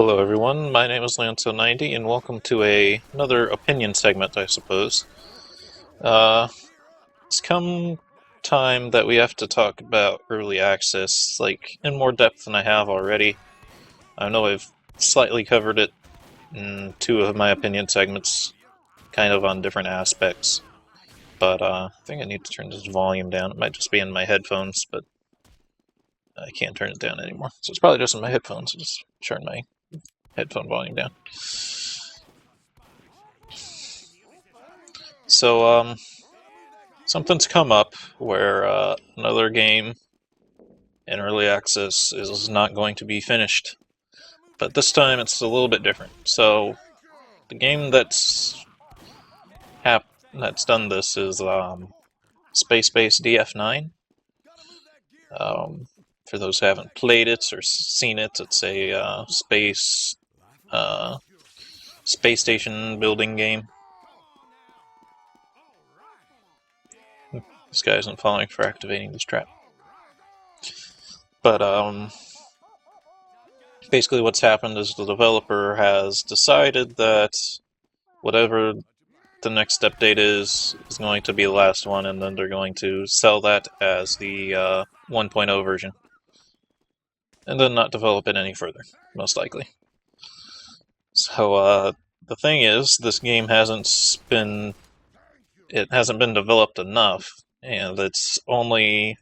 Hello everyone, my name is Lanso90 and welcome to another opinion segment, I suppose. It's come time that we have to talk about early access, like, in more depth than I have already. I know I've slightly covered it in two of my opinion segments, kind of on different aspects, but I think I need to turn this volume down. It might just be in my headphones, but I can't turn it down anymore. So it's probably just in my headphones, so just turn my headphone volume down. So, something's come up where another game in early access is not going to be finished. But this time it's a little bit different. So, the game that's done this is Spacebase DF9. For those who haven't played it or seen it, it's a space station building game. This guy isn't falling for activating this trap. But basically what's happened is the developer has decided that whatever the next update is going to be the last one, and then they're going to sell that as the 1.0 version. And then not develop it any further, most likely. So, the thing is, this game hasn't been developed enough, and it's only,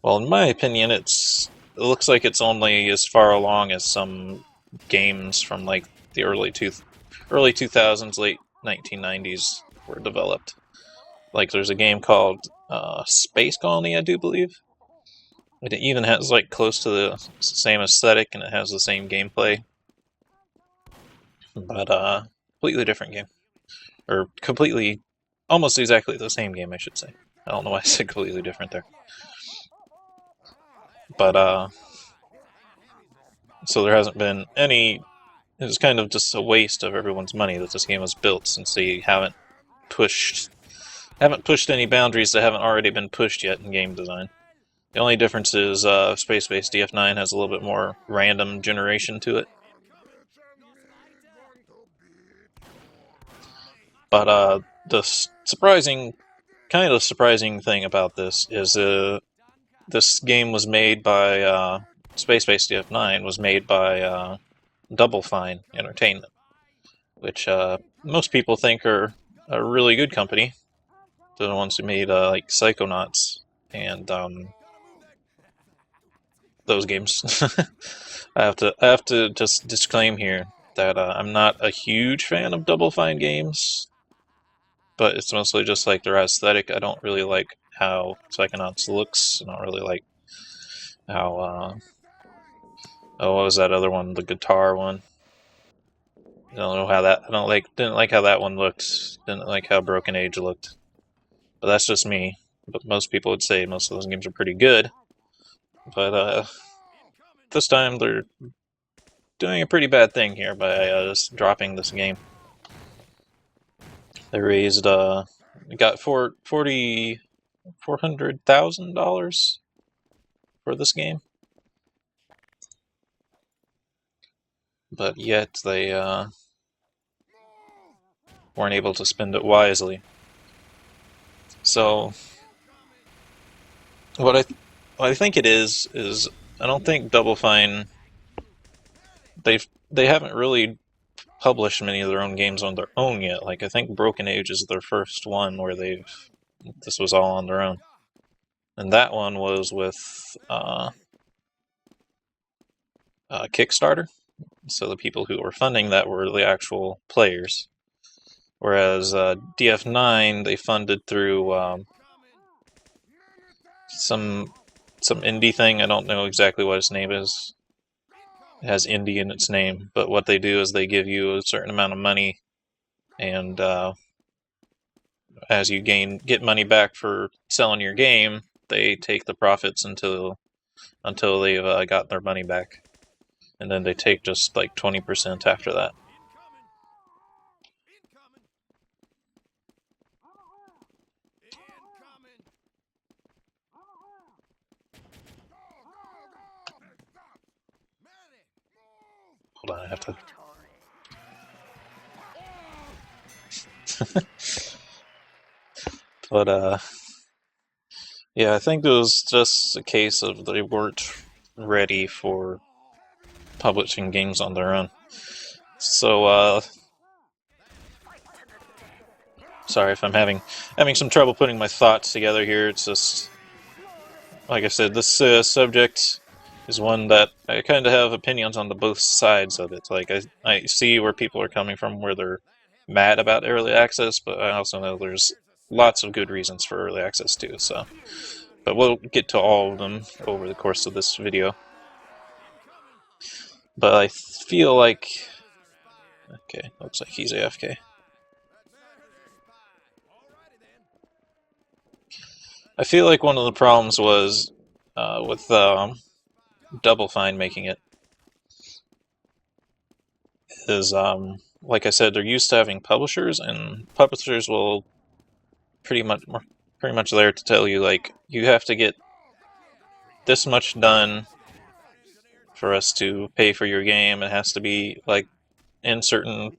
well, in my opinion, it looks like it's only as far along as some games from like the early 2000s, late 1990s were developed. Like there's a game called Space Colony, I do believe. It even has like close to the same aesthetic and it has the same gameplay, but completely different game, or completely, almost exactly the same game, I should say. I don't know why I said completely different there, but so there hasn't been any. It's kind of just a waste of everyone's money that this game was built, since they haven't pushed any boundaries that haven't already been pushed yet in game design. The only difference is Spacebase DF9 has a little bit more random generation to it. But the kind of surprising thing about this is this game was made by Spacebase DF9 was made by Double Fine Entertainment, which most people think are a really good company. They're the ones who made like Psychonauts and those games. I have to just disclaim here that I'm not a huge fan of Double Fine games, but it's mostly just like their aesthetic. I don't really like how Psychonauts looks. I don't really like how what was that other one? The guitar one. I don't know how that. Didn't like how that one looked. Didn't like how Broken Age looked. But that's just me. But most people would say most of those games are pretty good. But this time they're doing a pretty bad thing here by just dropping this game. They raised got $400,000 for this game, but yet they weren't able to spend it wisely. So what I think it is I don't think Double Fine, they haven't really published many of their own games on their own yet. Like I think Broken Age is their first one where this was all on their own, and that one was with Kickstarter. So the people who were funding that were the actual players. Whereas DF9, they funded through some indie thing. I don't know exactly what its name is. It has indie in its name, but what they do is they give you a certain amount of money, and as you get money back for selling your game, they take the profits until they've got their money back, and then they take just like 20% after that. Hold on, I have to... But, yeah, I think it was just a case of they weren't ready for publishing games on their own. So, sorry if I'm having some trouble putting my thoughts together here. It's just, like I said, this subject is one that I kind of have opinions on the both sides of it. Like, I see where people are coming from, where they're mad about early access, but I also know there's lots of good reasons for early access too, so... But we'll get to all of them over the course of this video. But I feel like... Okay, looks like he's AFK. I feel like one of the problems was with Double Fine making it is, like I said, they're used to having publishers, and publishers will pretty much there to tell you, like, you have to get this much done for us to pay for your game. It has to be, like, in certain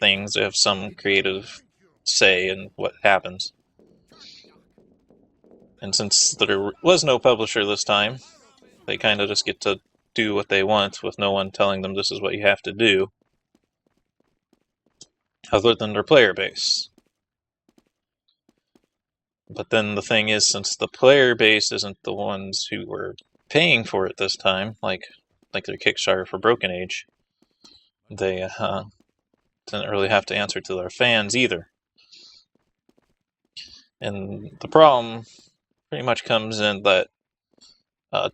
things, they have some creative say in what happens. And since there was no publisher this time, they kind of just get to do what they want with no one telling them this is what you have to do, other than their player base. But then the thing is, since the player base isn't the ones who were paying for it this time, like their Kickstarter for Broken Age, they didn't really have to answer to their fans either. And the problem pretty much comes in that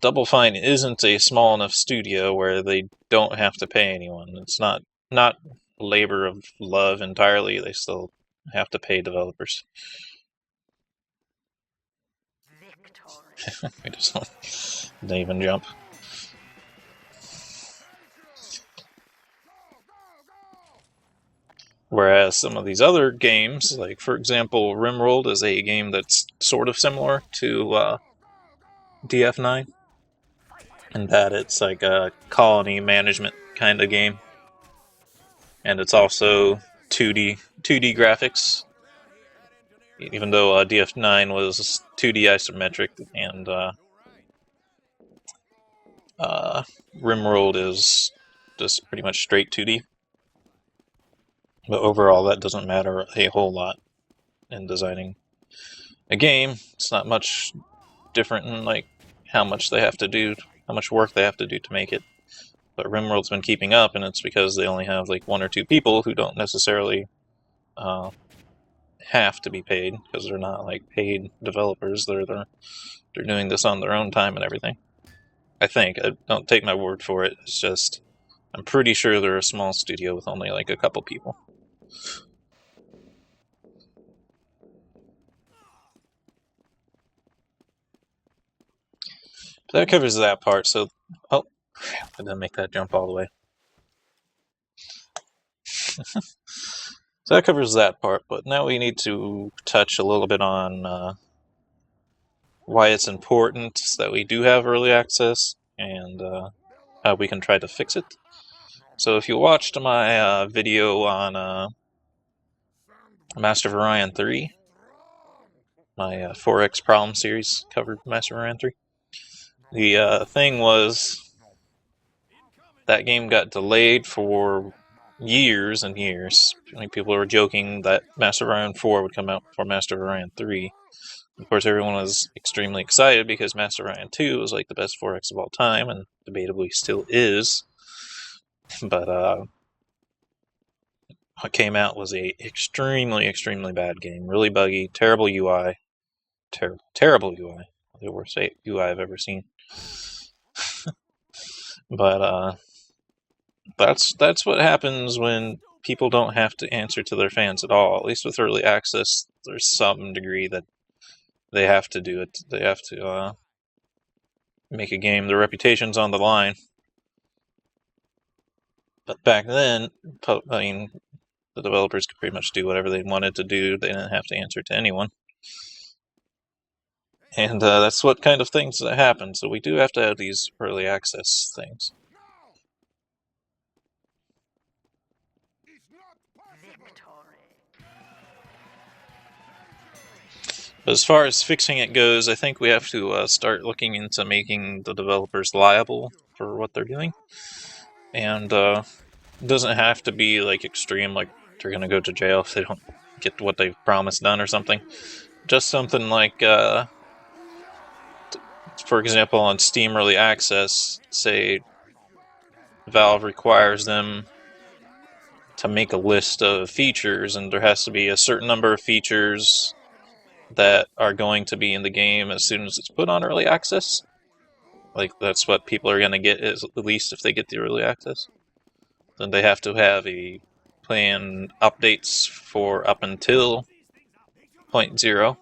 Double Fine isn't a small enough studio where they don't have to pay anyone. It's not labor of love entirely. They still have to pay developers. We just didn't even jump. Whereas some of these other games, like for example, RimWorld is a game that's sort of similar to DF9, in that it's like a colony management kind of game, and it's also 2D graphics. Even though DF9 was 2D isometric, and RimWorld is just pretty much straight 2D. But overall, that doesn't matter a whole lot in designing a game. It's not much different in like how much they have to do, how much work they have to do to make it. But RimWorld's been keeping up, and it's because they only have like 1 or 2 people who don't necessarily have to be paid, because they're not like paid developers. They're doing this on their own time and everything. I think. Don't take my word for it. It's just, I'm pretty sure they're a small studio with only like a couple people. So that covers that part. So, oh, I didn't make that jump all the way. So that covers that part, but now we need to touch a little bit on why it's important that we do have early access, and how we can try to fix it. So if you watched my video on Master of Orion 3, my 4X problem series covered Master of Orion 3, the thing was that game got delayed for years and years. I mean, people were joking that Master of Orion 4 would come out before Master of Orion 3. Of course, everyone was extremely excited because Master of Orion 2 was like the best 4X of all time, and debatably still is. But what came out was a extremely, extremely bad game. Really buggy, terrible UI. Terrible UI. The worst UI I've ever seen. But that's what happens when people don't have to answer to their fans at all. At least with early access, there's some degree that they have to do it. They have to make a game. Their reputation's on the line. But back then, I mean, the developers could pretty much do whatever they wanted to do. They didn't have to answer to anyone. And that's what kind of things that happen. So we do have to have these early access things. But as far as fixing it goes, I think we have to start looking into making the developers liable for what they're doing. And it doesn't have to be like extreme, like they're going to go to jail if they don't get what they've promised done or something. Just something like, for example, on Steam Early Access, say Valve requires them to make a list of features, and there has to be a certain number of features that are going to be in the game as soon as it's put on early access. Like, that's what people are going to get, at least if they get the early access. Then they have to have a plan updates for up until 0.0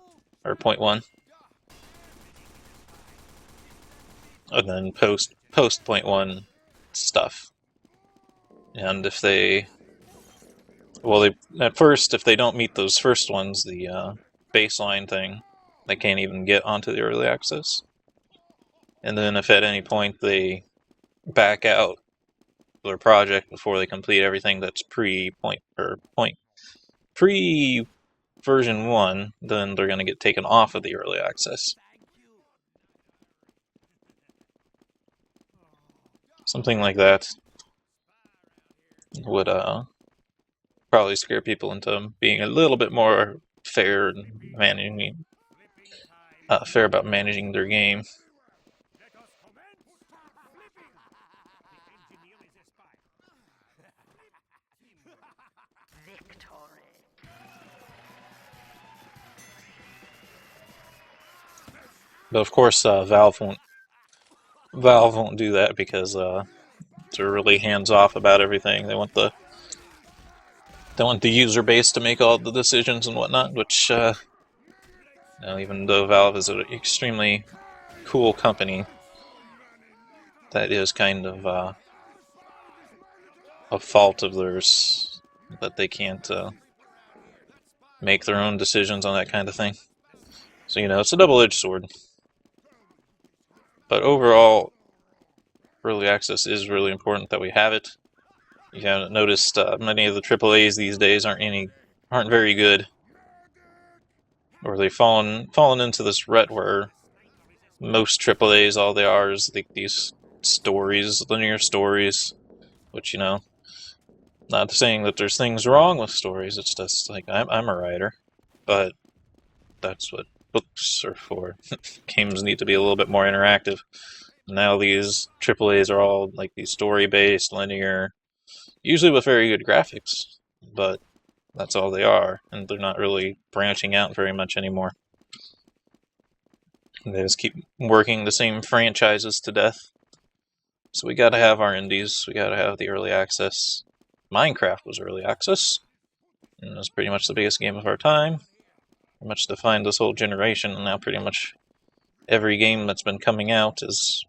or 0.1. And then post 0.1 stuff. And if they at first, if they don't meet those first ones, the baseline thing, they can't even get onto the early access. And then if at any point they back out their project before they complete everything that's pre version 1, then they're going to get taken off of the early access. Something like that would probably scare people into being a little bit more fair and fair about managing their game. But of course, Valve won't do that because they're really hands off about everything. They want the user base to make all the decisions and whatnot. Which, even though Valve is an extremely cool company, that is kind of a fault of theirs that they can't make their own decisions on that kind of thing. So it's a double-edged sword. But overall, early access is really important that we have it. You haven't noticed many of the AAAs these days aren't very good, or they've fallen into this rut where most AAAs, all they are is like these stories, linear stories, which not saying that there's things wrong with stories. It's just like I'm a writer, but that's what books are for. Games need to be a little bit more interactive. Now these AAAs are all like these story-based, linear, usually with very good graphics, but that's all they are, and they're not really branching out very much anymore. They just keep working the same franchises to death. So we gotta have our indies, we gotta have the early access. Minecraft was early access, and it was pretty much the biggest game of our time. Pretty much defined this whole generation, and now pretty much every game that's been coming out is...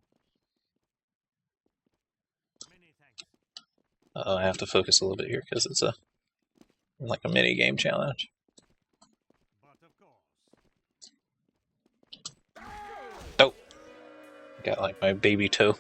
I have to focus a little bit here because it's like a mini game challenge. Oh, got like my baby toe.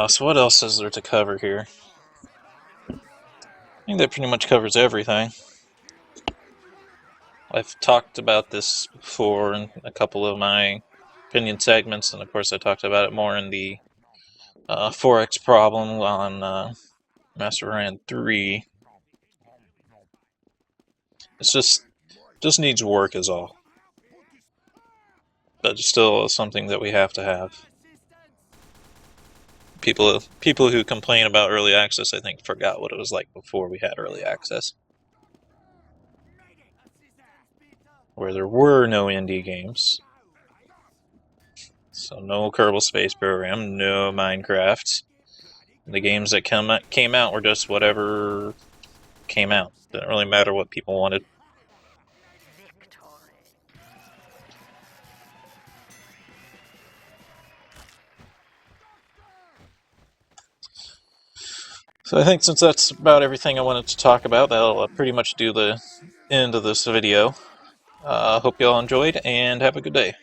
So what else is there to cover here? I think that pretty much covers everything. I've talked about this before in a couple of my opinion segments, and of course I talked about it more in the 4X problem on Master Rand 3. It's just needs work is all. But it's still something that we have to have. People who complain about early access, I think, forgot what it was like before we had early access. Where there were no indie games. So no Kerbal Space Program, no Minecraft. The games that came out were just whatever came out. Didn't really matter what people wanted. So I think since that's about everything I wanted to talk about, that'll pretty much do the end of this video. Hope you all enjoyed, and have a good day.